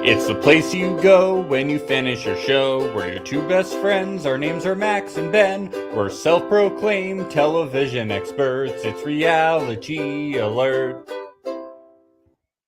It's the place you go when you finish your show. We're your two best friends. Our names are Max and Ben. We're self-proclaimed television experts. It's Reality Alert.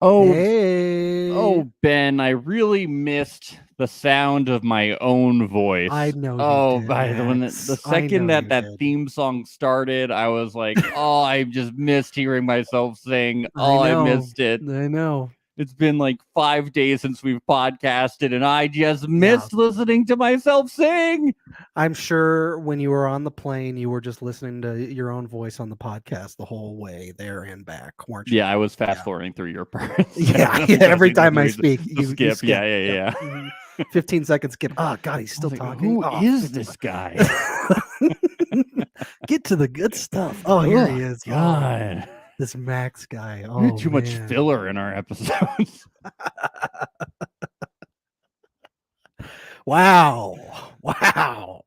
Hey. Ben, I really missed the sound of my own voice. I know you did, When Max. the I second know that you that did. theme song started, I was like, oh, I just missed hearing myself sing. Oh, I I know. missed it. I know. It's been like 5 days since we've podcasted, and I just missed listening to myself sing. I'm sure when you were on the plane, you were just listening to your own voice on the podcast the whole way there and back, weren't you? Yeah, I was fast forwarding through your parts. Yeah. Every time I speak, you skip. skip. Yeah. 15 seconds skip. Oh, God, he's still talking. Who is this guy? Get to the good stuff. Oh, here he is. God. This Max guy. Oh, too much filler in our episodes. Wow. No.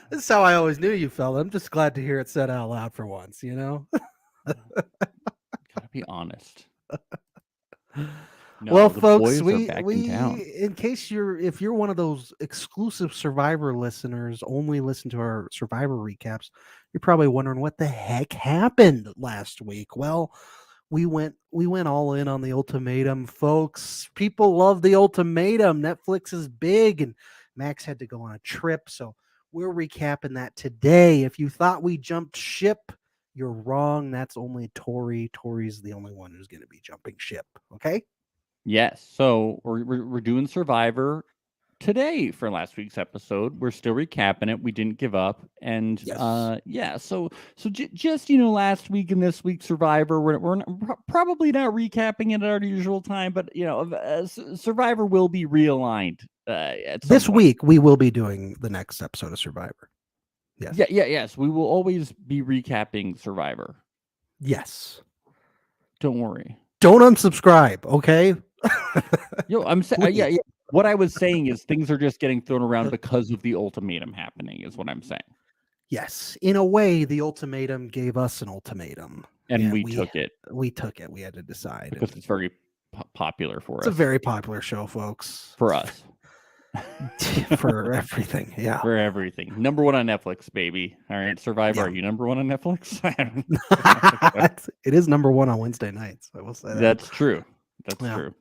This is how I always knew you felt. I'm just glad to hear it said out loud for once, you know? Gotta be honest. No, well, the folks, boys are back in town. in case if you're one of those exclusive Survivor listeners, only listen to our Survivor recaps, you're probably wondering what the heck happened last week. Well, we went all in on the ultimatum, folks. People love the ultimatum. Netflix is big, and Max had to go on a trip, so we're recapping that today. If you thought we jumped ship, you're wrong. That's only Tori. Tori's the only one who's going to be jumping ship. Okay. Yes. So we're doing Survivor today for last week's episode. We're still recapping it. We didn't give up, and yes. So just last week and this week Survivor. We're probably not recapping it at our usual time, but Survivor will be realigned at some this point. week. We will be doing the next episode of Survivor. Yes. Yes. We will always be recapping Survivor. Yes. Don't worry. Don't unsubscribe. Okay. I'm saying, what I was saying is things are just getting thrown around because of the ultimatum happening, is what I'm saying. Yes. In a way, the ultimatum gave us an ultimatum. And we took it. We took it. We had to decide. Because it's very popular for us. It's a very popular show, folks. For us. For everything. Yeah. For everything. Number one on Netflix, baby. All right. Survivor, are you number one on Netflix? It is number one on Wednesday nights. I will say that. That's true. True.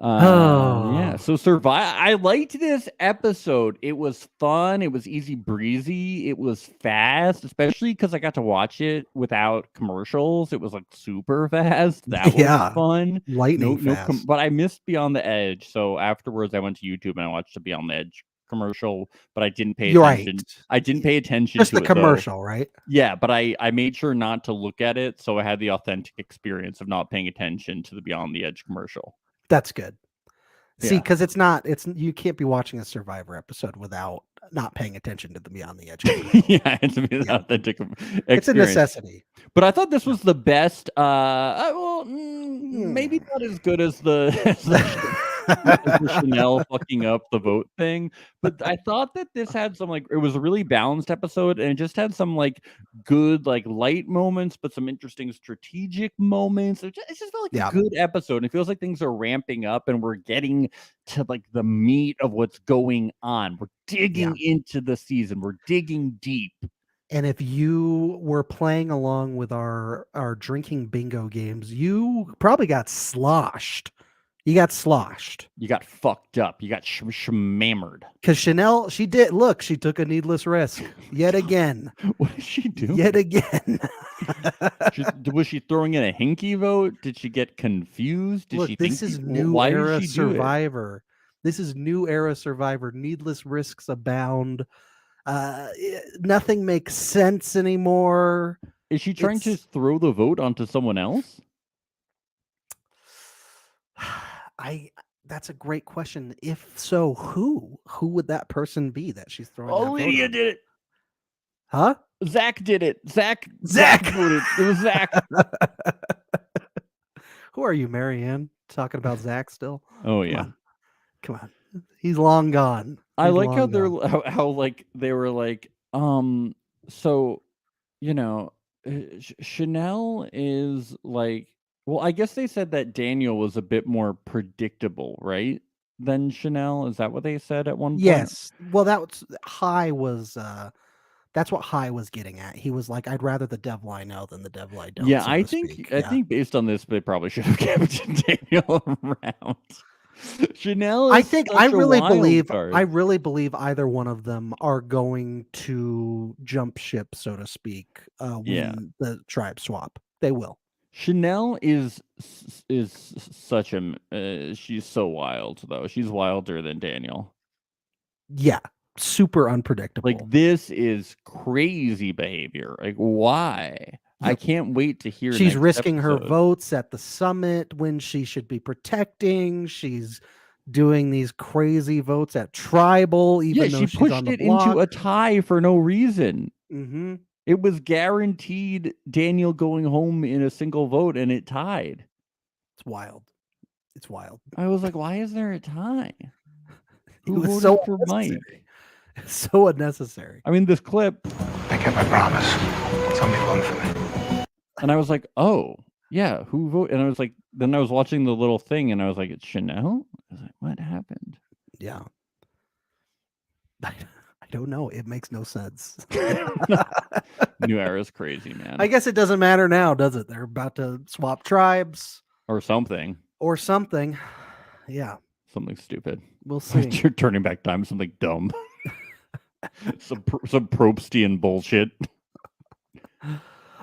So Survivor. I liked this episode. It was fun. It was easy breezy. It was fast, especially because I got to watch it without commercials. It was like super fast. That was fun. Lightning fast. But I missed Beyond the Edge. So afterwards, I went to YouTube and I watched the Beyond the Edge commercial, but I didn't pay attention. Right. I didn't pay attention just to the commercial, right? Yeah, but I made sure not to look at it, so I had the authentic experience of not paying attention to the Beyond the Edge commercial. That's good. See, because you can't be watching a Survivor episode without not paying attention to the Beyond the Edge. It's an authentic experience. It's a necessity. But I thought this was the best. Maybe not as good as the Chanel fucking up the vote thing, but I thought that this had some it was a really balanced episode, and it just had some good light moments, but some interesting strategic moments. It just felt like a good episode, and it feels like things are ramping up, and we're getting to the meat of what's going on. We're digging into the season. We're digging deep. And if you were playing along with our drinking bingo games, you probably got sloshed. You got sloshed. You got fucked up. You got shmammered. Because Chanel, she took a needless risk yet again. What did she do? Yet again. Was she throwing in a hinky vote? Did she get confused? Did she this is new era Survivor. This is new era Survivor. Needless risks abound. Nothing makes sense anymore. Is she trying to throw the vote onto someone else? That's a great question. If so, who would that person be that she's throwing? Oh, Lydia did it. Huh? Zach did it. Zach voted. It was Zach. Who are you, Marianne? Talking about Zach still? Oh yeah. Come on. He's long gone. I like how they were so Chanel is Well, I guess they said that Daniel was a bit more predictable, right? Than Chanel. Is that what they said at one point? Yes. Well, that's what High was getting at. He was like, I'd rather the devil I know than the devil I don't, Yeah, so to speak. I Yeah. think based on this, they probably should have kept Daniel around. Chanel I is think such a wild I card. really believe either one of them are going to jump ship, so to speak, Yeah. when the tribe swap. They will. Chanel is such a she's so wild though. She's wilder than Daniel. Yeah. Super Like unpredictable. this is crazy behavior. Like why? I Yep. can't wait to hear She's next risking her episode. votes at the summit when she should be protecting. She's doing these crazy votes at tribal, Yeah, even though she she's on pushed the it into a block. tie for no reason. Hmm. It was guaranteed Daniel going home in a single vote, and it tied. It's wild. It's wild. I was like, why is there a tie? It Who was voted so for unnecessary. Mike? So unnecessary. I mean, this clip, I kept my promise. It's only one for me. and I was like, oh, yeah, who voted? And I was like, then I was watching the little thing, and I was like, it's Chanel? I was like, what happened? Yeah. I don't know. It makes no sense. New Era's crazy, man. I guess it doesn't matter now, does it? They're about to swap tribes Or something. or something. Yeah, Something stupid. we'll see. You're turning back time, something dumb. some Probstian bullshit.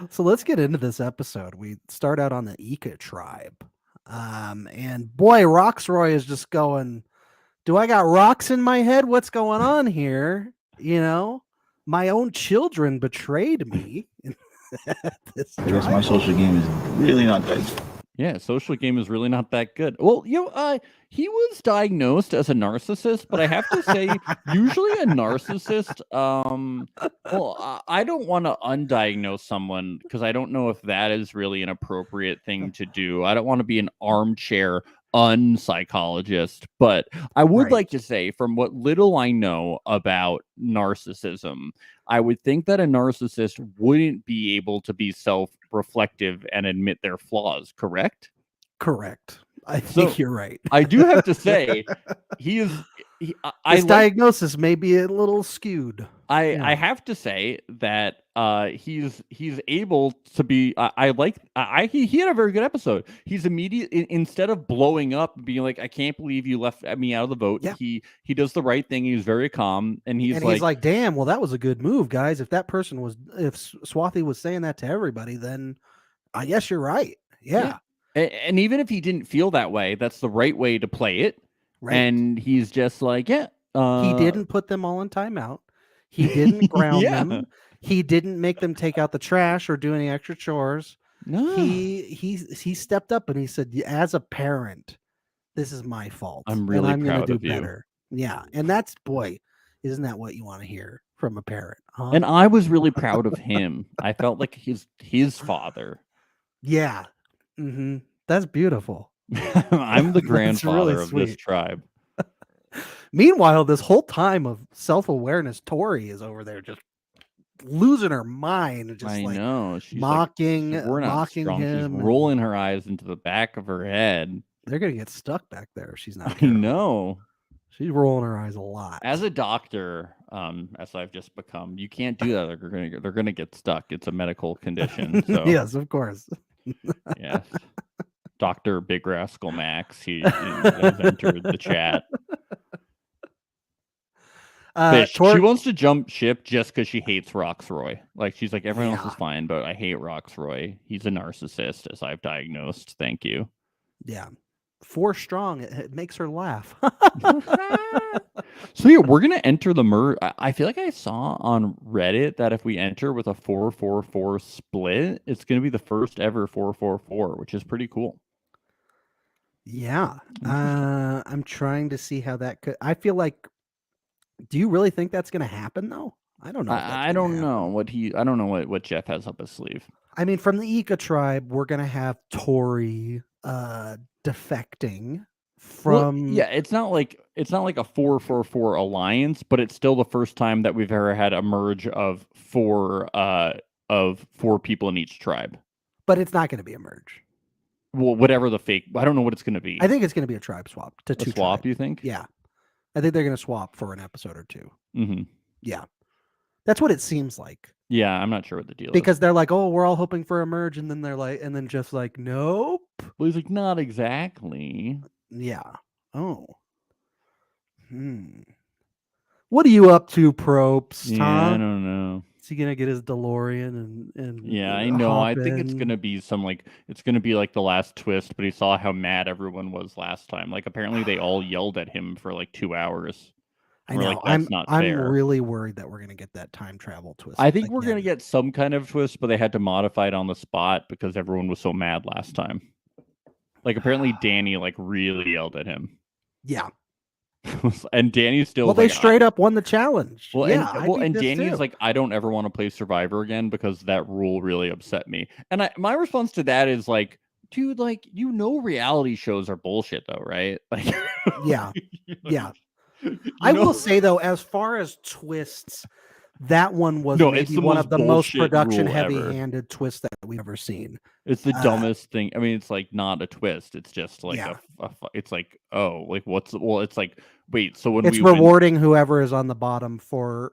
So let's get into this episode. We start out on the Ika tribe. And boy, Roxroy is just going, do I got rocks in my head? What's going on here? You know, my own children betrayed me. This I guess my tribe. social game is really not that good. Yeah, social game is really not that good. Well, he was diagnosed as a narcissist, but I have to say, usually a narcissist, I don't want to undiagnose someone because I don't know if that is really an appropriate thing to do. I don't want to be an armchair unpsychologist, but I would Right. like to say, from what little I know about narcissism, I would think that a narcissist wouldn't be able to be self-reflective and admit their flaws, correct? Correct. I So, think you're right. I do have to say, I This like diagnosis may be a little skewed. I Yeah. have to say that he's able to be he had a very good episode. He's instead of blowing up and being like, I can't believe you left me out of the vote, Yeah. he does the right thing. He's very calm, and he's like, damn, well, that was a good move, guys. If Swathi was saying that to everybody, then I guess you're right. Yeah. and even if he didn't feel that way, that's the right way to play it. Right. And he's just like, he didn't put them all in timeout. He didn't ground Yeah. them. He didn't make them take out the trash or do any extra chores. No, He stepped up and he said, as a parent, this is my fault. I'm really and I'm gonna proud do of you. better. Yeah. And that's, boy, isn't that what you want to hear from a parent? Huh? And I was really proud of him. I felt like his father. Yeah. Mm-hmm. That's beautiful. I'm the That's grandfather really of this sweet. tribe. Meanwhile, this whole time of self-awareness, Tori is over there just losing her mind, just I like know. She's mocking, like, we're not mocking strong. him. She's rolling her eyes into the back of her head. They're gonna get stuck back there if she's not I careful. know. She's rolling her eyes a lot. As a doctor, as I've just become, you can't do that. They're gonna get stuck. It's a medical condition. So Yes, of course. yes. Dr. Big Rascal Max, he has entered the chat. Fish. She wants to jump ship just because she hates Roxroy. Like, she's like, everyone else is fine, but I hate Roxroy. He's a narcissist, as I've diagnosed. Thank you. Yeah. 4 strong. It makes her laugh. So yeah, we're gonna enter the merge. I feel like I saw on Reddit that if we enter with a 4-4-4 split, it's gonna be the first ever 4-4-4, which is pretty cool. Yeah. I'm trying to see how that could. I feel like. Do you really think that's going to happen though? I don't know. I don't know what Jeff has up his sleeve. I mean, from the Ika tribe, we're going to have Tori defecting from. Well, yeah, it's not like a 4-4-4 alliance, but it's still the first time that we've ever had a merge of 4 people in each tribe. But it's not going to be a merge. Well, whatever the fake, I don't know what it's going to be. I think it's going to be a tribe swap to a two swap. tribes. You think? Yeah, I think they're going to swap for an episode or two. Mm-hmm. Yeah, that's what it seems like. Yeah, I'm not sure what the deal is. Because they're like, oh, we're all hoping for a merge, and then they're like, and then just like, nope. Well, he's like, not exactly. Yeah. Oh. What are you up to, Probst? Yeah, I don't know. Is he gonna get his DeLorean and Yeah, I know. I think it's in? gonna be it's gonna be like the last twist, but he saw how mad everyone was last time. Like apparently they all yelled at him for like 2 hours. I We're know. like, that's not I'm fair. really worried that we're gonna get that time travel twist. I think we're gonna again. get some kind of twist, but they had to modify it on the spot because everyone was so mad last time. Like apparently Danny like really yelled at him. Yeah. And Danny's still Well, they straight up won the challenge. Well, yeah, and Danny's like, I don't ever want to play Survivor again because that rule really upset me. And my response to that is like, dude, like reality shows are bullshit though, right? Like, yeah, yeah. I will say though, as far as twists, that one was maybe one of the most production heavy-handed twists that we've ever seen. It's the dumbest thing. I mean, it's like not a twist. It's just like it's like, oh, like it's like, wait, so when it's rewarding whoever is on the bottom for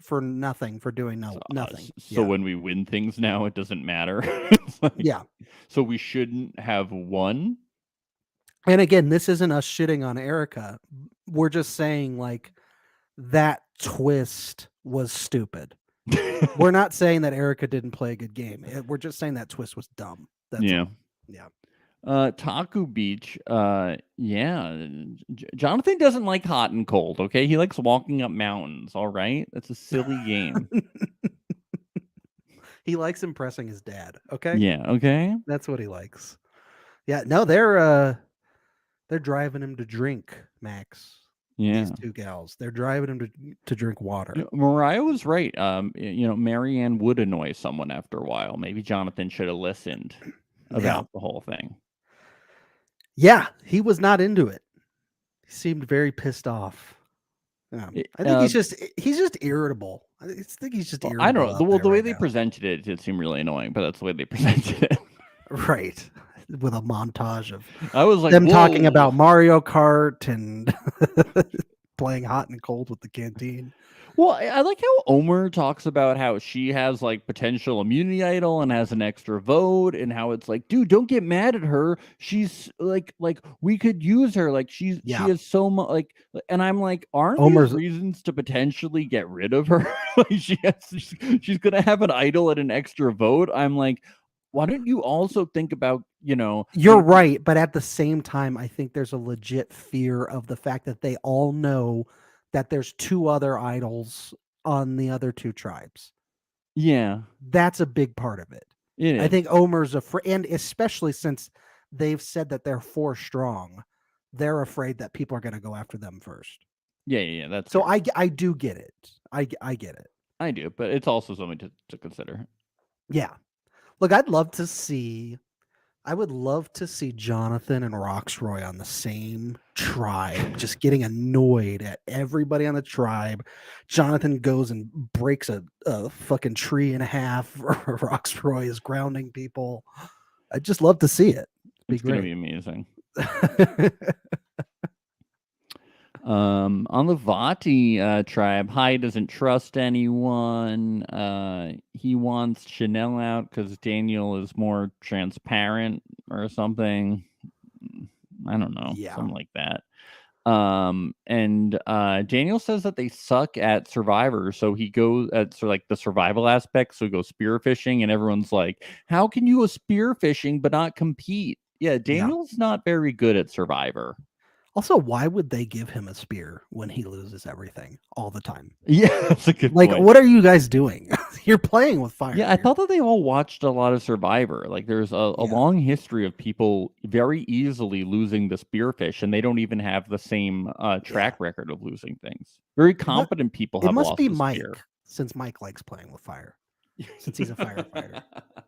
nothing, for doing nothing. So when we win things now, it doesn't matter. Like, yeah. So we shouldn't have won. And again, this isn't us shitting on Erica. We're just saying like that twist was stupid. We're not saying that Erica didn't play a good game. We're just saying that twist was dumb. That's yeah. all. Yeah. Taco Beach. Yeah. Jonathan doesn't like hot and cold. Okay. He likes walking up mountains. All right. That's a silly game. He likes impressing his dad. Okay. Yeah. Okay. That's what he likes. Yeah. No, they're driving him to drink, Max. Yeah. These two gals. They're driving him to drink water. Mariah was right. Marianne would annoy someone after a while. Maybe Jonathan should have listened about the whole thing. Yeah, he was not into it. He seemed very pissed off. Yeah. I think he's just irritable. I think he's just irritable. I don't know. Well, the way they presented it, it seemed really annoying, but that's the way they presented it. Right. With a montage of I was like them talking about Mario Kart and playing hot and cold with the canteen. Well, I like how Omer talks about how she has like potential immunity idol and has an extra vote, and how it's like, dude, don't get mad at her. She's like we could use her. Like she has so much like, and I'm like, aren't Omer's reasons to potentially get rid of her? Like she's gonna have an idol and an extra vote. I'm like, why don't you also think about, You're right, but at the same time, I think there's a legit fear of the fact that they all know that there's two other idols on the other two tribes. Yeah. That's a big part of it. I think Omer's afraid, and especially since they've said that they're 4 strong, they're afraid that people are going to go after them first. Yeah. That's so I do get it. I get it. I do, but it's also something to consider. Yeah. Look, I would love to see Jonathan and Roxroy on the same tribe, just getting annoyed at everybody on the tribe. Jonathan goes and breaks a fucking tree in half. Roxroy is grounding people. I'd just love to see it. It's going to be amazing. On the Vati tribe, Hai doesn't trust anyone. He wants Chanel out because Daniel is more transparent or something. I don't know. Yeah. Something like that. And Daniel says that they suck at Survivor, so he goes at sort of like the survival aspect, so he goes spearfishing, and everyone's like, how can you go spearfishing but not compete? Yeah, Daniel's not very good at Survivor. Also, why would they give him a spear when he loses everything all the time? Yeah, that's a good point. What are you guys doing? You're playing with fire. Yeah, I thought that they all watched a lot of Survivor. Like, there's a long history of people very easily losing the spearfish, and they don't even have the same track record of losing things. Very competent people have lost the spear. It must be Mike, since Mike likes playing with fire. Since he's a firefighter.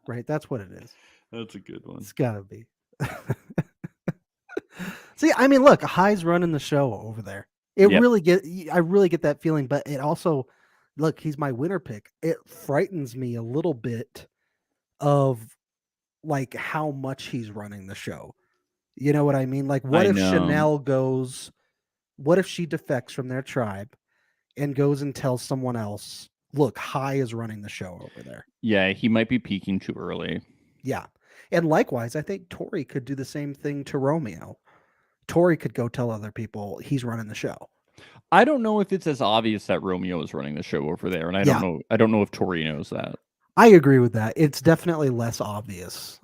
Right? That's what it is. That's a good one. It's gotta be. See, I mean, look, Hai's running the show over there. I really get that feeling, but it also, look, he's my winner pick. It frightens me a little bit of like how much he's running the show. You know what I mean? Like, what I if know. Chanel goes? What if she defects from their tribe and goes and tells someone else, "Look, High is running the show over there." Yeah, he might be peaking too early. Yeah, and likewise, I think Tori could do the same thing to Romeo. Tori could go tell other people he's running the show. I don't know if it's as obvious that Romeo is running the show over there, and I Yeah. don't know if Tori knows that. I agree with that. It's definitely less obvious.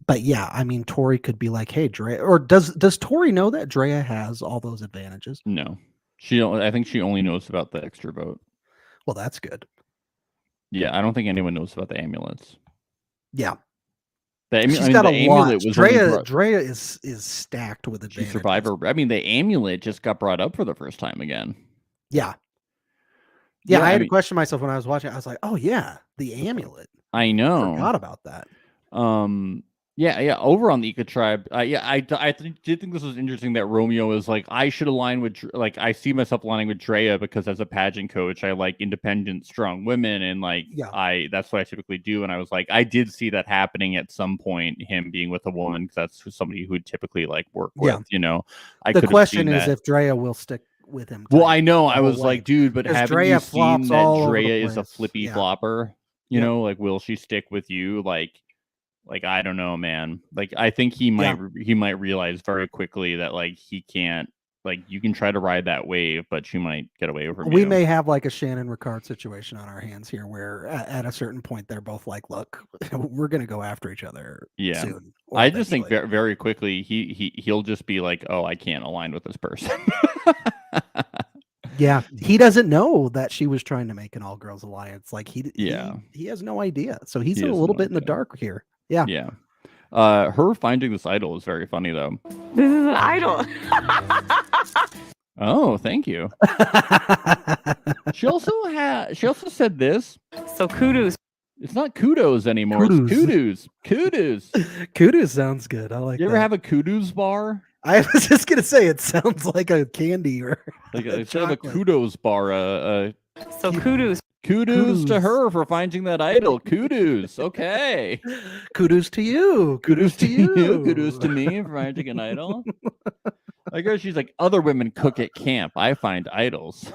But yeah, I mean, Tori could be like, "Hey, Drea," or does Tori know that Drea has all those advantages? No, I think she only knows about the extra vote. Well, that's good. Yeah, I don't think anyone knows about the amulets. Yeah, She's got a lot. Was only Drea is stacked with she's advantages. Survivor. I mean, the amulet just got brought up for the first time again. Yeah. I had to question myself when I was watching. I was like, "Oh yeah, the amulet." I know. Forgot about that. Yeah. Over on the Ika tribe, I did think this was interesting that Romeo is like, I should align with, like, I see myself aligning with Drea because as a pageant coach, I like independent, strong women, and like, that's what I typically do. And I was like, I did see that happening at some point, him being with a woman, because that's somebody who would typically like work with, you know. The question is if Drea will stick with him. Well, I know. I was like, dude, but haven't you seen that Drea is a flippy flopper? You know, like, will she stick with you? Like, I don't know, man. Like, I think he might realize very quickly that like he can't, like, you can try to ride that wave, but you might get away from We may have like a Shannon Ricard situation on our hands here, where at a certain point they're both like, "Look, we're gonna go after each other." Soon. I just think very quickly he'll just be like, "Oh, I can't align with this person." Yeah, he doesn't know that she was trying to make an all-girls alliance. Like he has no idea. So he's a little bit in the dark here. Yeah. Her finding this idol is very funny though. This is an idol. Oh, thank you. She also said this. So kudos. It's not kudos anymore. It's kudos. Kudos. Kudos sounds good. I like. You ever have a kudos bar? I was just gonna say it sounds like a candy or like instead of a kudos bar. So kudos. Kudos to her for finding that idol. Kudos. Okay. Kudos to you. Kudos to you. Kudos to me for finding an idol. I guess she's like, other women cook at camp. I find idols.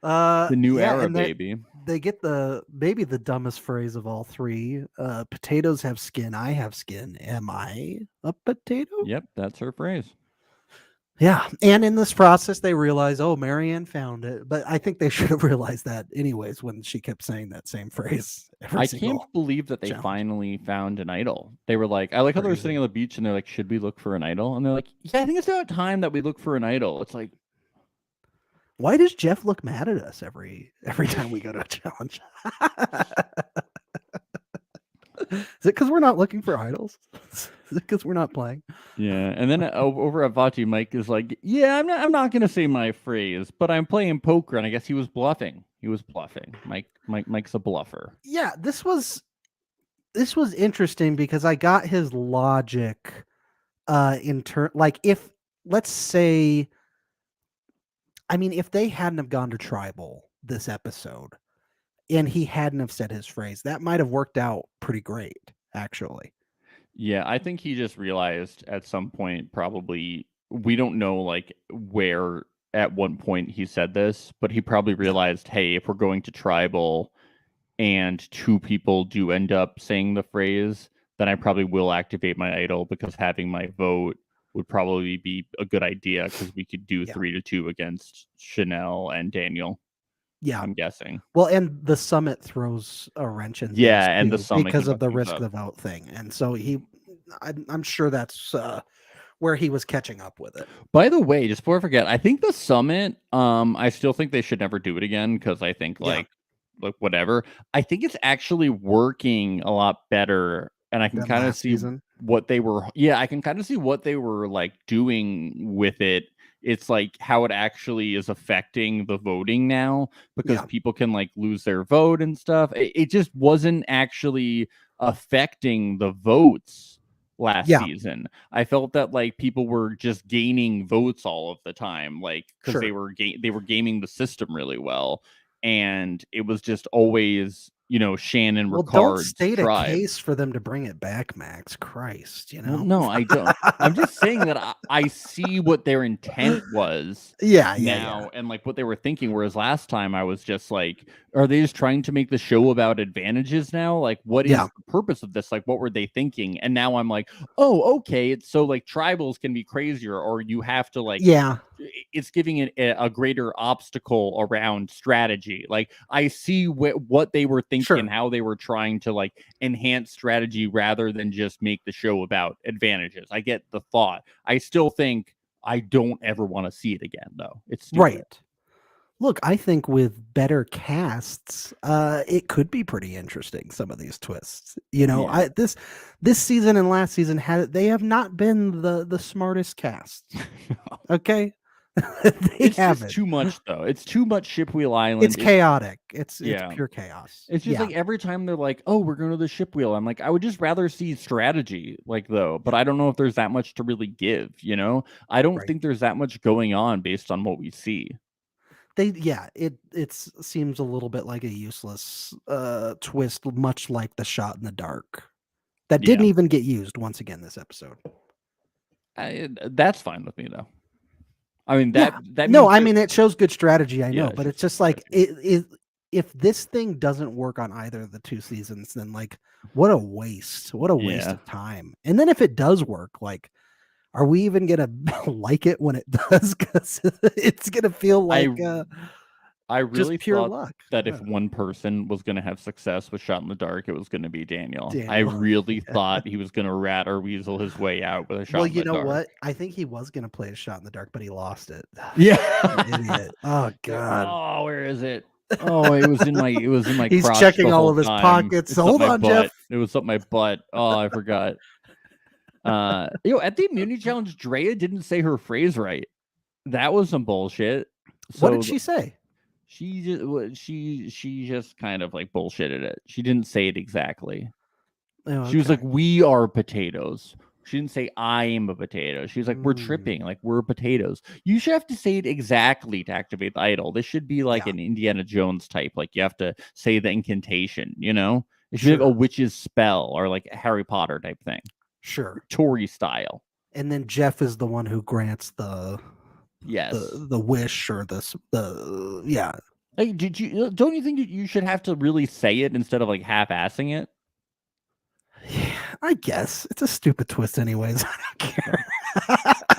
The new era, baby. They get maybe the dumbest phrase of all three. Potatoes have skin. I have skin. Am I a potato? Yep, that's her phrase. Yeah, and in this process, they realize, oh, Marianne found it. But I think they should have realized that anyways when she kept saying that same phrase. I can't believe that they finally found an idol. They were like, I like how they're sitting on the beach and they're like, should we look for an idol? And they're like, yeah, I think it's about time that we look for an idol. It's like, why does Jeff look mad at us every time we go to a challenge? Is it because we're not looking for idols? Is it because we're not playing? Yeah, and then over at Vachi, Mike is like, "Yeah, I'm not gonna say my phrase, but I'm playing poker," and I guess he was bluffing. Mike's a bluffer. Yeah, this was interesting because I got his logic. Like if let's say, I mean, if they hadn't have gone to tribal this episode, and he hadn't have said his phrase, that might have worked out pretty great, actually. Yeah, I think he just realized at some point, probably, we don't know like where at one point he said this, but he probably realized, hey, if we're going to tribal and two people do end up saying the phrase, then I probably will activate my idol, because having my vote would probably be a good idea, because we could do 3-2 against Chanel and Daniel. Yeah, I'm guessing. Well, and the summit throws a wrench in. Yeah, and the summit because of the risk the vote thing, and so I'm sure that's where he was catching up with it. By the way, just before I forget, I think the summit, I still think they should never do it again, because I think like whatever. I think it's actually working a lot better, and I can kind of see what they were. Yeah, I can kind of see what they were like doing with it. It's like how it actually is affecting the voting now, because people can like lose their vote and stuff. It just wasn't actually affecting the votes last season. I felt that like people were just gaining votes all of the time, like because they were gaming the system really well. and it was just always, Shannon Well, don't Ricard's state a tribe. case for them to bring it back, Max. Christ, Well, no, I don't. I'm just saying that I see what their intent was Yeah. now and like what they were thinking. Whereas last time I was just like, are they just trying to make the show about advantages now? Like, what is Yeah. the purpose of this? Like, what were they thinking? And now I'm like, oh, okay. It's so like tribals can be crazier, or you have to like, Yeah. it's giving it a greater obstacle around strategy. Like, I see what they were thinking Sure. and how they were trying to like enhance strategy rather than just make the show about advantages. I get the thought. I still think I don't ever want to see it again, though. It's stupid. Right. Look, I think with better casts, it could be pretty interesting. Some of these twists, Yeah. this season and last season they have not been the smartest casts. Okay, It's haven't. just too much, though. It's too much Ship Wheel Island. It's chaotic. It's Yeah. pure chaos. It's just Yeah. like every time they're like, "Oh, we're going to the ship wheel." I'm like, I would just rather see strategy, like though. But I don't know if there's that much to really give. I don't Right. think there's that much going on based on what we see. It seems a little bit like a useless twist, much like the shot in the dark that didn't even get used once again this episode. That's fine with me though. I mean that No, means I that- mean it shows good strategy. I know, Yeah, but it it's shows just good like if this thing doesn't work on either of the two seasons, then like what a waste! What a waste Yeah. of time. And then if it does work, like, are we even gonna like it when it does? Because it's gonna feel like I really just pure thought luck. that Yeah. if one person was going to have success with Shot in the Dark, it was going to be Daniel. I Daniel. really thought he was going to rat or weasel his way out with a shot Well, in the you know dark. what? I think he was gonna play a shot in the dark, but he lost it. Yeah. Idiot. Oh God. Oh, where is it? Oh, it was in my He's crotch checking the all whole of his time. pockets. It's up Hold my on, butt. Jeff. It was up my butt. Oh, I forgot. At the immunity challenge, Drea didn't say her phrase right. That was some bullshit. What So did she say? she just kind of like bullshitted it. She didn't say it exactly. Oh, She was okay. like, "We are potatoes." She didn't say I am a potato. She was like, "We're Mm. tripping, like we're potatoes." You should have to say it exactly to activate the idol. This should be like Yeah. an Indiana Jones type. Like you have to say the incantation, It should be like a Sure. witch's spell or like a Harry Potter type thing. Sure. Tory style. And then Jeff is the one who grants the Yes. the wish or the yeah. Like, don't you think you should have to really say it instead of like half-assing it? Yeah, I guess it's a stupid twist anyways. I don't care.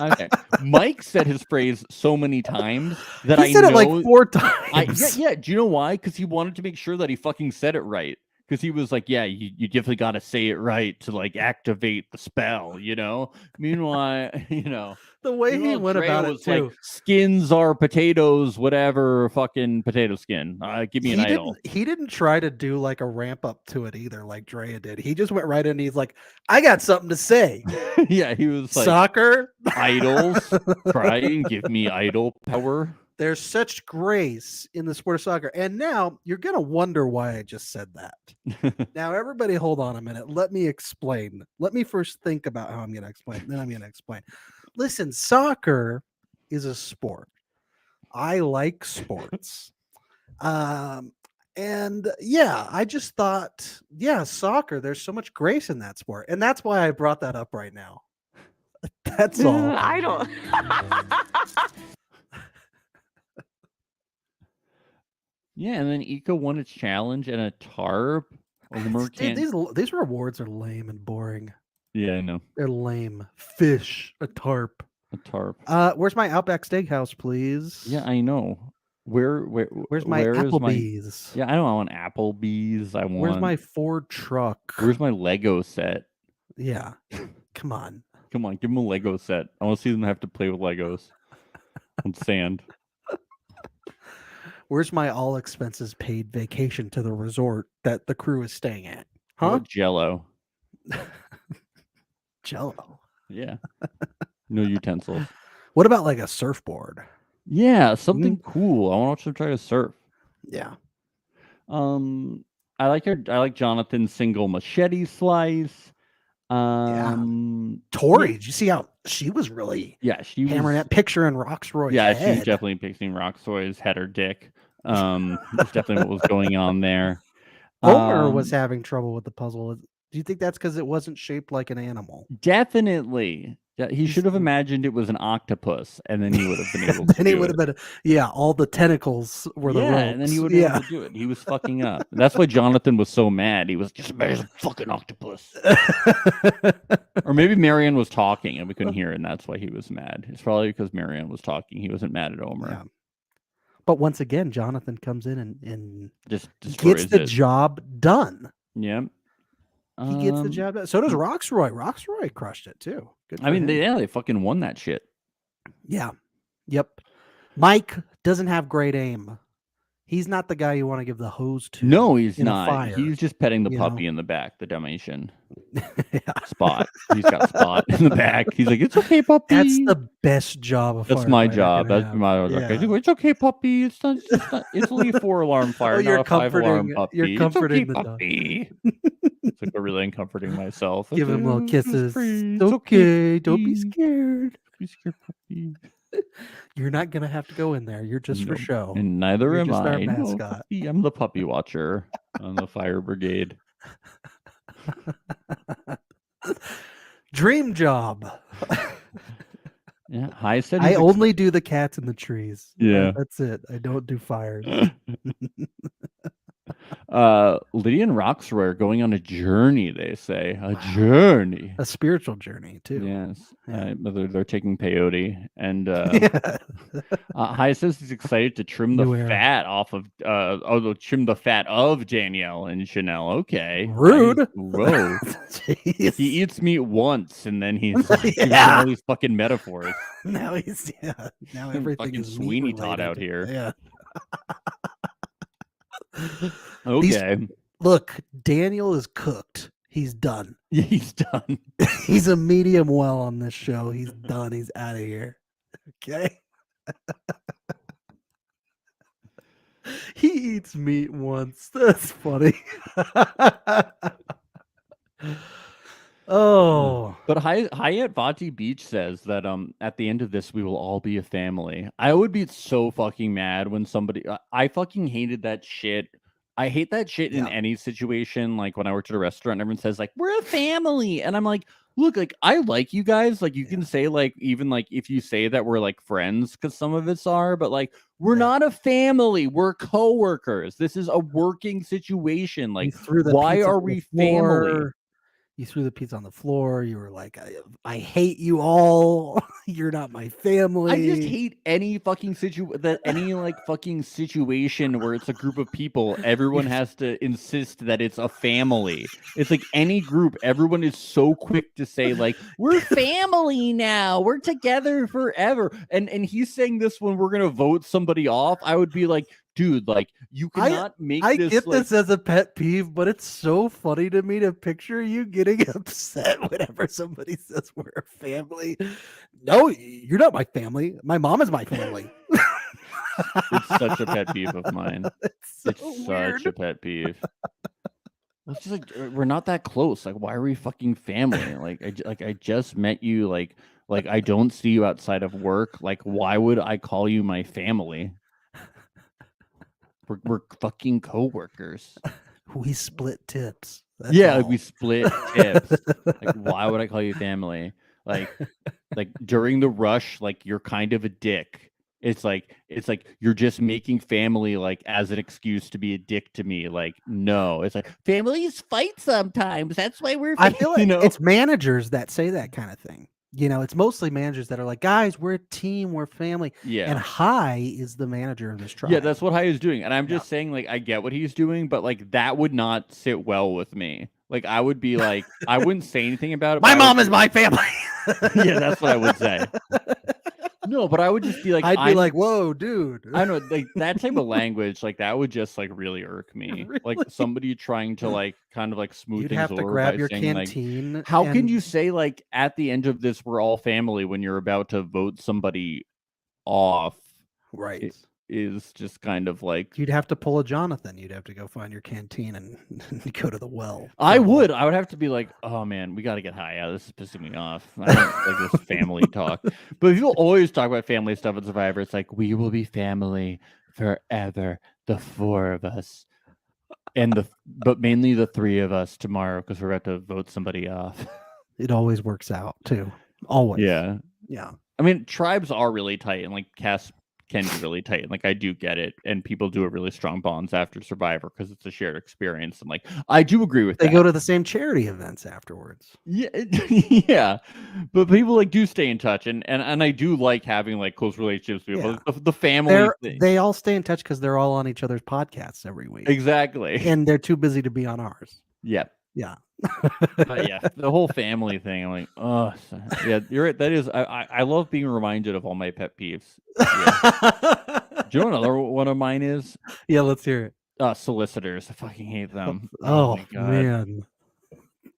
Okay. Mike said his phrase so many times that He I said know it like 4 times. Yeah. Do you know why? Because he wanted to make sure that he fucking said it right. Because he was like, yeah, you definitely got to say it right to like activate the spell, Meanwhile, The way he meanwhile, went Drea about it was too. like, skins are potatoes, whatever, fucking potato skin. Give me an idol. He didn't try to do like a ramp up to it either, like Drea did. He just went right in. And he's like, I got something to say. Yeah, he was like, Soccer. idols, try and give me idol power. There's such grace in the sport of soccer. And now you're going to wonder why I just said that. Now, everybody, hold on a minute. Let me explain. Let me first think about how I'm going to explain. Then I'm going to explain. Listen, soccer is a sport. I like sports. And yeah, I just thought, yeah, soccer, there's so much grace in that sport. And that's why I brought that up right now. That's all. I don't. Yeah, and then Ika won its challenge and a tarp. Dude, these rewards are lame and boring. Yeah, I know. They're lame. Fish, a tarp. A tarp. Where's my Outback Steakhouse, please? Yeah, I know. Where's my where is Applebee's? Yeah, I don't want Applebee's. I want. Where's my Ford truck? Where's my Lego set? Yeah. Come on. Come on, give them a Lego set. I want to see them have to play with Legos on sand. Where's my all expenses paid vacation to the resort that the crew is staying at? How Huh? about Jello. Jello. Yeah. No utensils. What about like a surfboard? Yeah, something cool. I want to watch them try to surf. Yeah. I like Jonathan's single machete slice. Tori, did you see how she was really Yeah, she hammering was that picture in Roxroy's Yeah, head? she's definitely picking Roxroy's head or dick. That's definitely what was going on there. Homer was Um, having trouble with the puzzle. Do you think that's because it wasn't shaped like an animal? Definitely. Yeah, he should have He's- imagined it was an octopus, and then he would have been able to then he do would it. have been, all the tentacles were the Yeah, ropes. and then he would be able to do it. He was fucking up. That's why Jonathan was so mad. He was just a fucking octopus. Or maybe Marianne was talking and we couldn't hear it, and that's why he was mad. It's probably because Marianne was talking. He wasn't mad at Homer. Yeah. But once again, Jonathan comes in and Just destroys gets the it. job done. Yeah. He gets the job done. So does Roxroy. Roxroy crushed it too. Good I for mean, him. they fucking won that shit. Yeah. Yep. Mike doesn't have great aim. He's not the guy you want to give the hose to. No, he's in a not. fire, He's just petting the you puppy know? in the back, the Dalmatian. Yeah. Spot. He's got Spot in the back. He's like, it's okay, puppy. That's the best job of That's my firefighter job. can That's have. my job. Yeah. It's okay, puppy. It's not. It's only a 4-alarm fire, you're not a 5-alarm comforting- puppy. you're comforting it's the okay, dog. puppy. It's like I'm really uncomforting myself. Give him little It's kisses. free. It's okay. Don't be puppy. scared. Be scared, puppy. You're not gonna have to go in there. You're just for Nope. show. And neither You're am just our I. No, mascot. puppy. I'm the puppy watcher on the fire brigade. Dream job. Yeah, High said I he's only do the cats in the trees. Yeah. That's it. I don't do fires. Lydia and Roxroy are going on a journey, they say. A journey. A spiritual journey too. Yes. Yeah. They're taking peyote. And Yeah. High says he's excited to trim the New era. fat off of trim the fat of Danielle and Chanel. Okay. Rude. Whoa. Jeez. He eats meat once and then he's like, giving Yeah. all these fucking metaphors. Now everything Fucking is meat Sweeney Todd related. out here. Yeah. Okay. Look, Daniel is cooked. He's done. He's done. He's a medium well on this show. He's done. He's out of here. Okay. He eats meat once. That's funny. Oh, But Hyatt Vati Beach says that at the end of this we will all be a family. I would be so fucking mad when somebody I fucking hated that shit. I hate that shit in Yeah. any situation. Like when I worked at a restaurant, everyone says like we're a family, and I'm like, look, like I like you guys. Like you can say like even like if you say that we're like friends, because some of us are, but like we're Yeah. not a family. We're coworkers. This is a working situation. you Like threw the why pizza are on the we family? floor. You threw the pizza on the floor. You were like, I hate you all. You're not my family. I just hate any fucking fucking situation where it's a group of people. Everyone has to insist that it's a family. It's like any group. Everyone is so quick to say like we're family now. We're together forever. And he's saying this when we're gonna vote somebody off. I would be like, dude, like you cannot make I this. get like, this as a pet peeve, but it's so funny to me to picture you getting upset whenever somebody says we're a family. No, you're not my family. My mom is my family. It's such a pet peeve of mine. It's so It's weird. such a pet peeve. Well, it's just like we're not that close. Like, why are we fucking family? Like I just met you. Like I don't see you outside of work. Like, why would I call you my family? We're fucking coworkers. We split tips. That's Yeah, like all. we split tips. Like, why would I call you family? Like during the rush, like you're kind of a dick. It's like you're just making family like as an excuse to be a dick to me. Like, no, it's like families fight sometimes. That's why we're. I feel like you know. it's managers that say that kind of thing. You know, it's mostly managers that are like, guys, we're a team, we're family. Yeah. And High is the manager of this tribe. Yeah, that's what Hai is doing. And I'm just saying, like, I get what he's doing, but like that would not sit well with me. Like, I would be like, I wouldn't say anything about it. My but I mom would is be- my family. Yeah, that's what I would say. No, but I would just be like, I'd be I'm- like, whoa, dude. I don't know, like that type of language, like that would just like really irk me. Like Really? somebody trying to like kind of like smooth You'd things have to over grab by your saying like, canteen. how can and- you say like at the end of this we're all family when you're about to vote somebody off? Right. It is just kind of like You'd have to pull a Jonathan. You'd have to go find your canteen and go to the well. I So- would have to be like, oh man, we got to get high. Yeah, this is pissing me off. I don't like this family talk. But people always talk about family stuff at Survivor. It's like we will be family forever, the four of us, but mainly the three of us tomorrow because we're about to vote somebody off. It always works out too. Always. Yeah. Yeah. I mean, tribes are really tight, and like casts can be really tight, and like I do get it, and people do have really strong bonds after Survivor because it's a shared experience, and like I do agree with They that. go to the same charity events afterwards. Yeah, yeah, but people like do stay in touch, and I do like having like close relationships with people. Yeah. The family thing. They all stay in touch because they're all on each other's podcasts every week, Exactly. and they're too busy to be on ours. Yeah. Yeah. But yeah, the whole family thing. I'm like, oh, yeah, you're right. That is, I love being reminded of all my pet peeves. Yeah. Do you know what another one of mine is? Yeah, let's hear it. Solicitors. I fucking hate them. Oh, my God. man.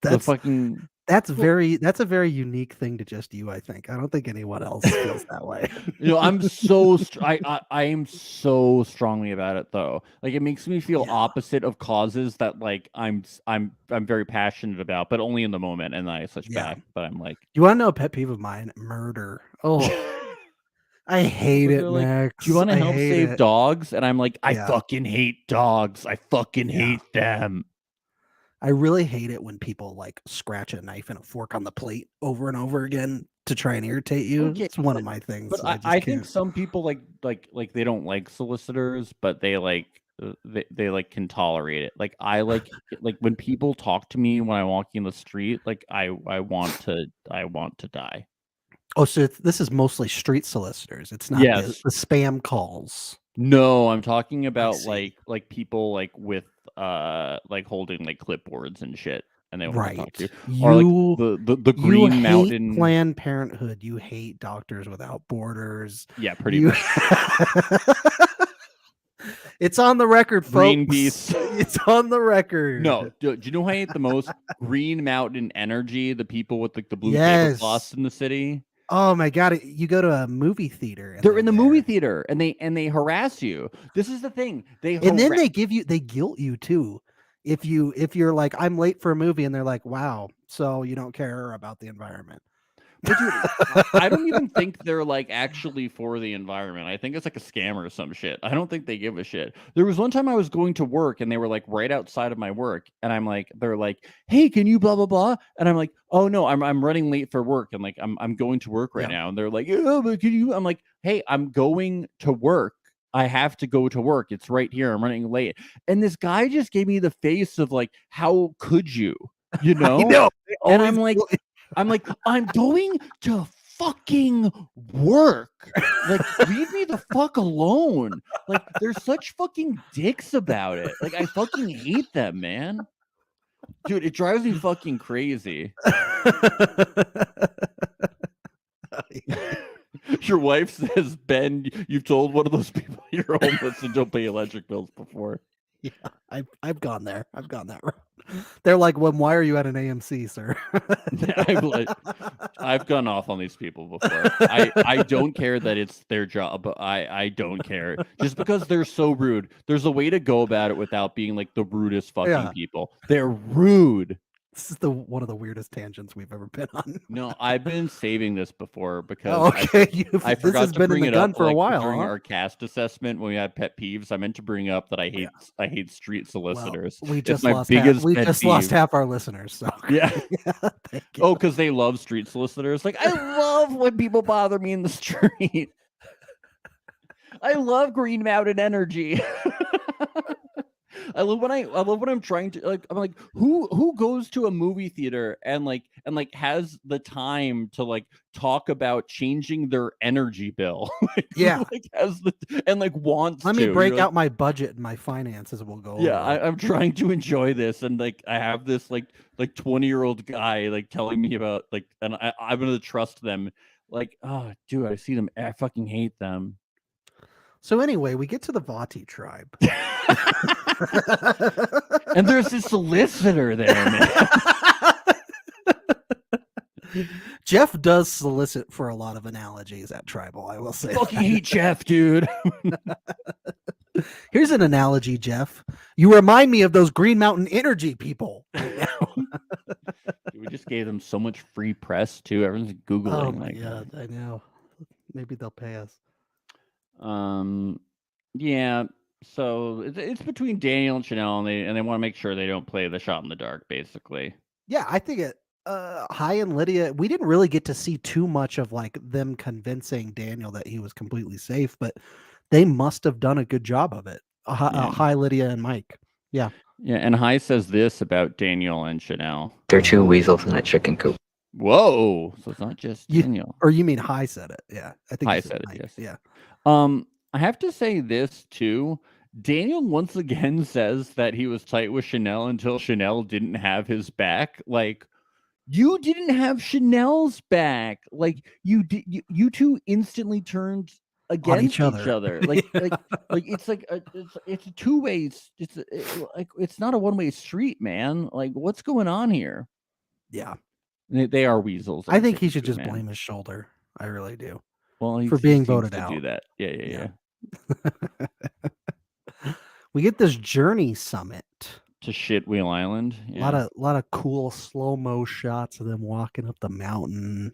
The fucking That's a very unique thing to just you, I think. I don't think anyone else feels that way. I'm so I am so strongly about it though. Like it makes me feel opposite of causes that like I'm very passionate about, but only in the moment, and I switch back. But I'm like, you want to know a pet peeve of mine? Murder. Oh, I hate it, like, Max. do you want to I help hate save it. dogs? And I'm like, I Yeah. fucking hate dogs. I fucking hate them. I really hate it when people like scratch a knife and a fork on the plate over and over again to try and irritate you. Okay, It's one of my things. But I think some people like they don't like solicitors, but they like they like can tolerate it. Like I like when people talk to me when I'm walking the street, like I want to die. Oh, so this is mostly street solicitors. It's not the spam calls. No, I'm talking about see. like people like with like holding like clipboards and shit, and they want to talk to you. Or like the Green Mountain Planned Parenthood. You hate Doctors Without Borders. Yeah, pretty much. It's on the record, folks. Greenpeace. It's on the record. No, do you know who I hate the most? Green Mountain Energy, the people with like the blue tablecloths in the city. Oh my God! You go to a movie theater. They're in the movie theater, and they harass you. This is the thing. And then they guilt you too. If you're like, I'm late for a movie, and they're like, wow, so you don't care about the environment. But dude, I don't even think they're like actually for the environment. I think it's like a scam or some shit. I don't think they give a shit. There was one time I was going to work and they were like right outside of my work, and I'm like, they're like, hey, can you blah blah blah? And I'm like, oh no, I'm running late for work, and like I'm going to work right now. And they're like, yeah, but can you? I'm like, hey, I'm going to work. I have to go to work. It's right here. I'm running late. And this guy just gave me the face of like, how could you? You know? I know. And I'm like, I'm going to fucking work. Like, leave me the fuck alone. Like, they're such fucking dicks about it. Like, I fucking hate them, man. Dude, it drives me fucking crazy. Your wife says, Ben, you've told one of those people you're homeless and don't pay electric bills before. Yeah, I've gone there. I've gone that route. They're like, well, why are you at an AMC, sir? I've gone off on these people before. I don't care that it's their job, but I don't care. Just because they're so rude. There's a way to go about it without being like the rudest fucking people. They're rude. This is one of the weirdest tangents we've ever been on. No, I've been saving this before because I forgot to bring it up for a while during our cast assessment when we had pet peeves. I meant to bring up that I hate street solicitors. Well, we just lost half our listeners. So yeah. Oh, because they love street solicitors. Like, I love when people bother me in the street. I love Green Mountain Energy. I love when I'm trying to like, I'm like, who goes to a movie theater and has the time to like talk about changing their energy bill? Wants let me break out my budget and my finances will go. Yeah, I'm trying to enjoy this, and like I have this like 20-year-old guy like telling me about like, and I'm gonna trust them. Like, oh dude, I see them, I fucking hate them. So anyway, we get to the Vati tribe. And there's this solicitor there, man. Jeff does solicit for a lot of analogies at Tribal, I will say. I fucking hate Jeff, dude. Here's an analogy, Jeff. You remind me of those Green Mountain Energy people right now. We just gave them so much free press, too. Everyone's Googling. Oh, my God, I know. Maybe they'll pay us. Yeah. So it's between Daniel and Chanel, and they want to make sure they don't play the shot in the dark, basically. Yeah, I think it. Hai and Lydia, we didn't really get to see too much of like them convincing Daniel that he was completely safe, but they must have done a good job of it. Yeah. Hai, Lydia, and Mike. Yeah. Yeah, and Hai says this about Daniel and Chanel. They're two weasels in a chicken coop. Whoa! So it's not just You- Daniel. Or you mean Hai said it? Yeah, I think Hai he said it, Mike. yes. Yeah. I have to say this too. Daniel once again says that he was tight with Chanel until Chanel didn't have his back. Like, you didn't have Chanel's back. Like, you two instantly turned against each other. Like it's like it's a two-way. It's not a one-way street, man. Like, what's going on here? Yeah. They are weasels. I think he chicken should coop, just man. blame his shoulder. I really do. Well, for he being seems voted to out. do that. Yeah. We get this Journey summit. To Shitwheel Island. A Yeah. lot of cool slow-mo shots of them walking up the mountain.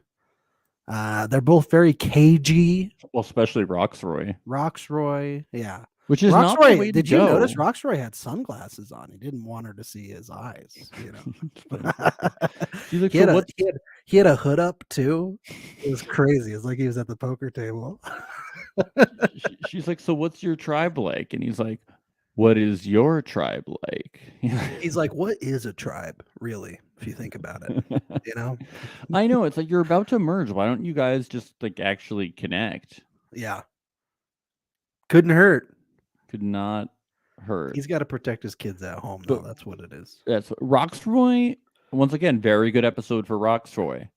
They're both very cagey. Well, especially Roxroy, Roxroy, yeah. which is not the way Roxroy, to did you go. notice Roxroy had sunglasses on? He didn't want her to see his eyes, you know. She's like, he, so had a, what's he, had, he had a hood up too. It was crazy. It's like he was at the poker table. she's like, so what's your tribe like? And he's like, what is your tribe like? He's like, what is a tribe, really, if you think about it? You know? I know, it's like you're about to merge. Why don't you guys just like actually connect? Yeah. Couldn't hurt. Could not hurt. He's got to protect his kids at home, though. But- That's what it is. That's Roxroy. Once again, very good episode for Roxroy.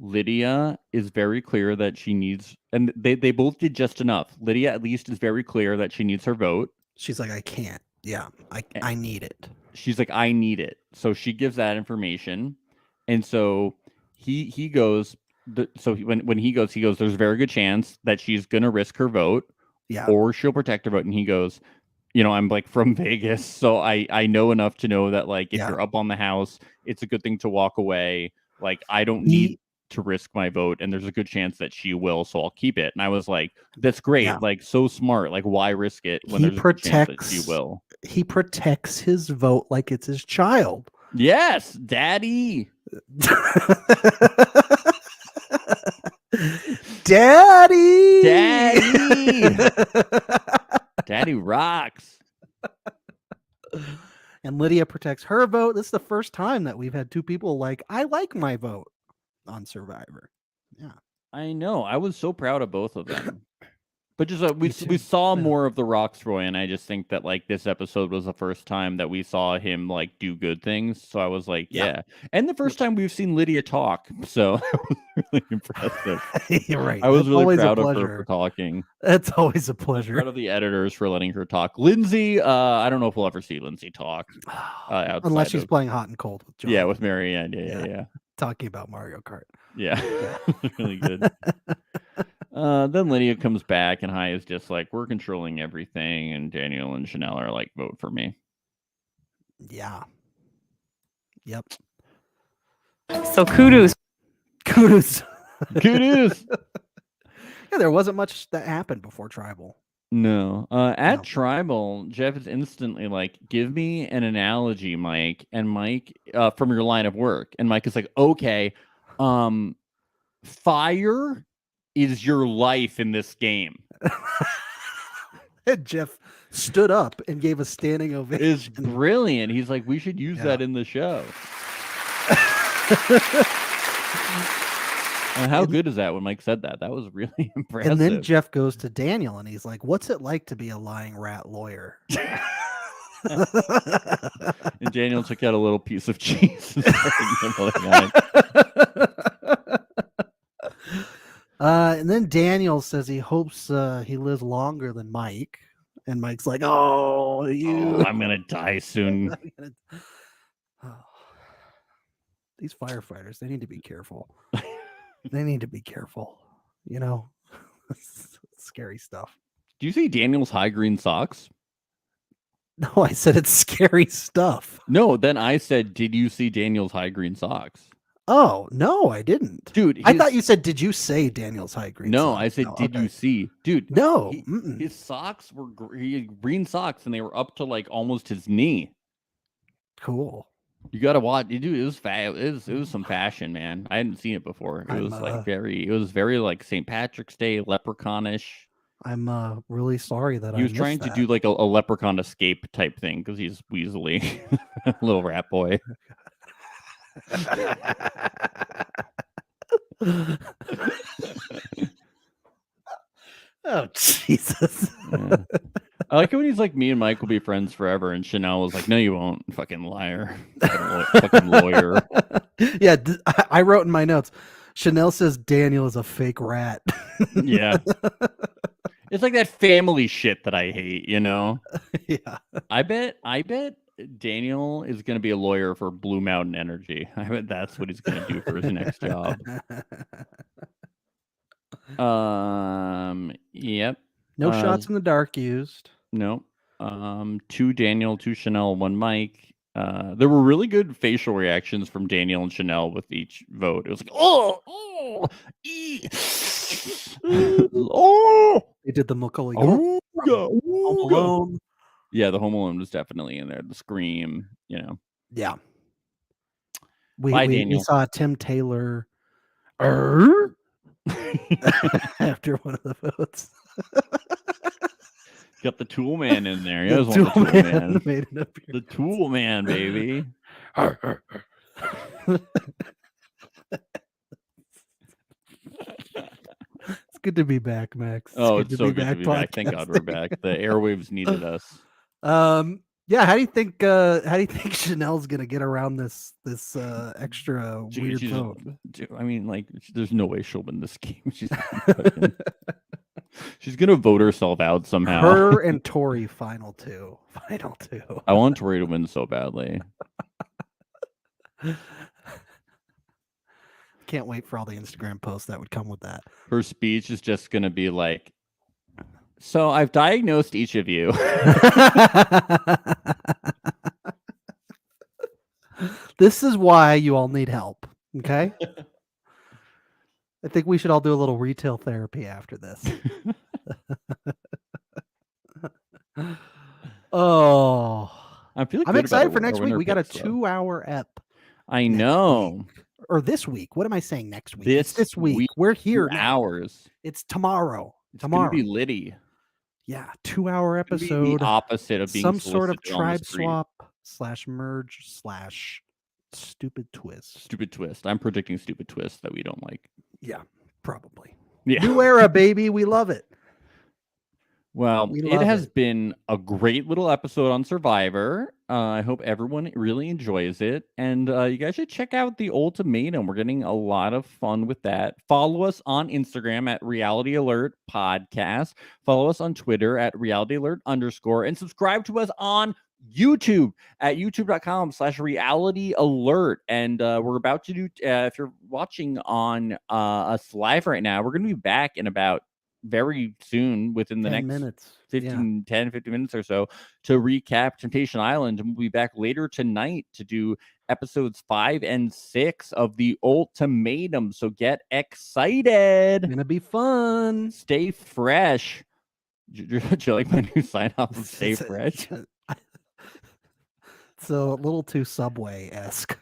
Lydia is very clear that she needs, and they both did just enough. Lydia at least is very clear that she needs her vote. She's like, I can't. Yeah, I need it. She's like, I need it. So she gives that information. And so he goes, when he goes, there's a very good chance that she's going to risk her vote Yeah. or she'll protect her vote. And he goes, I'm like from Vegas. So I know enough to know that like, if Yeah. you're up on the house, it's a good thing to walk away. Like, I don't need to risk my vote. And there's a good chance that she will. So I'll keep it. And I was like, that's great. Yeah. Like, so smart. Like, why risk it when He there's a good chance that protects- she will? He protects his vote like it's his child. Yes, Daddy. Daddy! Daddy rocks. And Lydia protects her vote. This is the first time that we've had two people like, I like my vote on Survivor. I know. I was so proud of both of them. But just we too. saw Yeah. more of the Roxroy, and I just think that like this episode was the first time that we saw him like do good things. So I was like, Yeah. yeah. And the first time we've seen Lydia talk. So that was really impressive. You're right. I was That's really always a proud of her pleasure. for talking. It's always a Proud pleasure. of the editors for letting her talk. Lindsay, I don't know if we'll ever see Lindsay talk. Unless outside she's of- playing hot and cold with John. Yeah, with Marianne. Yeah. Yeah. talking about Mario Kart. Yeah. Really good. Then Lydia comes back and Hai is just like, we're controlling everything. And Daniel and Chanel are like, vote for me. Yeah. Yep. So kudos. Kudos. Kudos. Yeah, there wasn't much that happened before Tribal. No. At No. Tribal, Jeff is instantly like, give me an analogy, Mike. And Mike, from your line of work. And Mike is like, okay, fire is your life in this game. And Jeff stood up and gave a standing ovation. It's brilliant. He's like, we should use Yeah. that in the show. And how good is that when Mike said that? That was really impressive. And then Jeff goes to Daniel and he's like, what's it like to be a lying rat lawyer? And Daniel took out a little piece of cheese. And started nibbling on it. And then Daniel says he hopes he lives longer than Mike. And Mike's like, oh, you. Oh, I'm gonna die soon. Oh. These firefighters, they need to be careful. They need to be careful. You know, scary stuff. Do you see Daniel's high green socks? No, I said it's scary stuff. No, then I said, did you see Daniel's high green socks? Oh no, I didn't. Dude. I thought you said, "Did you say Daniel's height green?" No, socks? I said, No, did you okay. see, dude? No, he- mm-mm. his socks were he had green socks, and they were up to like almost his knee. Cool. You gotta watch, dude. It was it was some fashion, man. I hadn't seen it before. It was like it was very like St. Patrick's Day leprechaunish. I'm really sorry that He was trying to do like a leprechaun escape type thing because he's weaselly, little rat boy. Oh Jesus! Yeah. I like it when he's like, me and Mike will be friends forever, and Chanel was like, no, you won't, fucking liar, fucking lawyer. Yeah, I wrote in my notes. Chanel says Daniel is a fake rat. Yeah, it's like that family shit that I hate. You know. Yeah. I bet Daniel is going to be a lawyer for Blue Mountain Energy. I bet that's what he's going to do for his next job. Yep. No shots in the dark used. No. 2 Daniel, 2 Chanel, 1 Mike. There were really good facial reactions from Daniel and Chanel with each vote. It was like, oh, oh, They did the Macaulay oh, Home Alone. Yeah, the Home Alone was definitely in there. The Scream, you know. Yeah. Bye, We Daniel. saw Tim Taylor after one of the votes. Got the Tool Man in there. He The was one of the Tool Tool Man Man. made an The appearance. Tool Man, baby. It's good to be back, Max. Oh, it's so good to be back. podcasting. Thank God we're back. The airwaves needed us. Yeah, how do you think Chanel's gonna get around this extra Dude, weird she's- vote? I mean, like, there's no way she'll win this game. She's gonna vote herself out somehow. Her and Tori final two. I want Tori to win so badly. Can't wait for all the Instagram posts that would come with that. Her speech is just gonna be like, so I've diagnosed each of you. This is why you all need help. Okay. I think we should all do a little retail therapy after this. Oh, I'm feeling. I'm good excited about for our next week. winner We got a picks, though. 2-hour ep. I next know. Or this week. What am I saying next week? It's this week. week, We're here 2 now. hours. It's tomorrow. It's gonna be litty. Yeah, 2-hour It's gonna be episode. the opposite of being Some sort of solicited on the tribe street. swap / merge / stupid twist. Stupid twist. I'm predicting stupid twist that we don't like. Yeah, probably. Yeah. New era, baby. We love it. Well, We it love has it. been a great little episode on Survivor. I hope everyone really enjoys it. And you guys should check out The Ultimatum. We're getting a lot of fun with that. Follow us on Instagram at Reality Alert Podcast. Follow us on Twitter at Reality Alert _. And subscribe to us on YouTube at youtube.com/reality alert. And we're about to do, if you're watching on us live right now, we're going to be back in about very soon within the 10 next minutes. 15 minutes or so to recap Temptation Island, and we'll be back later tonight to do episodes 5 and 6 of The Ultimatum. So get excited. Gonna be fun. Stay fresh. Do you like my new sign off of Stay Fresh? It's a little too Subway-esque.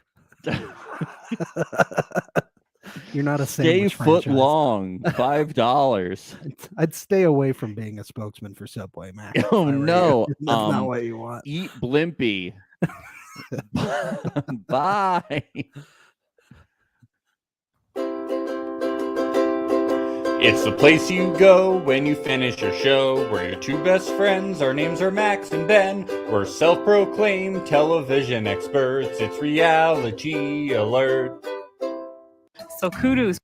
You're not a Stay sandwich foot franchise. long. $5. I'd stay away from being a spokesman for Subway, Max. Oh, if I were you. no. That's not what you want. Eat Blimpy. Bye. It's the place you go when you finish your show. We're your 2 best friends. Our names are Max and Ben. We're self-proclaimed television experts. It's Reality Alert. So kudos.